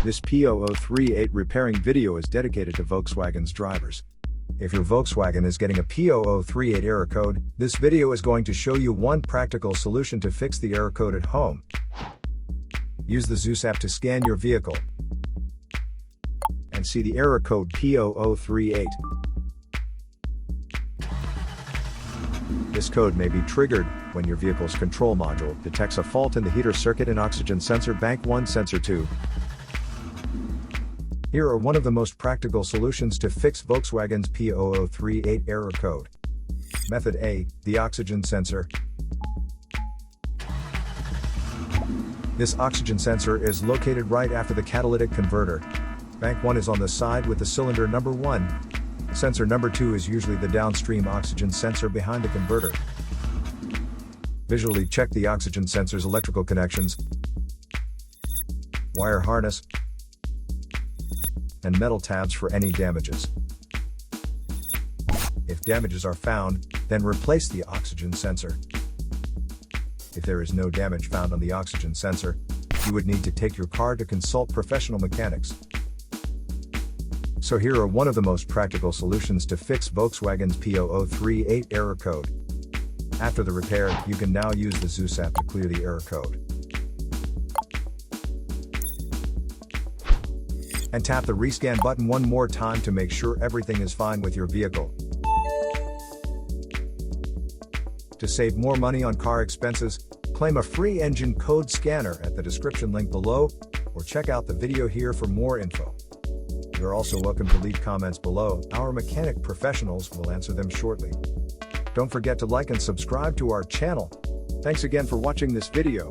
This P0038 repairing video is dedicated to Volkswagen's drivers. If your Volkswagen is getting a P0038 error code, this video is going to show you one practical solution to fix the error code at home. Use the Zeus app to scan your vehicle and see the error code P0038. This code may be triggered when your vehicle's control module detects a fault in the heater circuit and oxygen sensor bank 1 sensor 2. Here are one of the most practical solutions to fix Volkswagen's P0038 error code. Method A, the oxygen sensor. This oxygen sensor is located right after the catalytic converter. Bank 1 is on the side with the cylinder number 1. Sensor number 2 is usually the downstream oxygen sensor behind the converter. Visually check the oxygen sensor's electrical connections, wire harness, and metal tabs for any damages. If damages are found, then replace the oxygen sensor. If there is no damage found on the oxygen sensor, you would need to take your car to consult professional mechanics. So here are one of the most practical solutions to fix Volkswagen's P0038 error code. After the repair, you can now use the Zeus app to clear the error code. And tap the rescan button one more time to make sure everything is fine with your vehicle. To save more money on car expenses, claim a free engine code scanner at the description link below, or check out the video here for more info. You're also welcome to leave comments below. Our mechanic professionals will answer them shortly. Don't forget to like and subscribe to our channel. Thanks again for watching this video.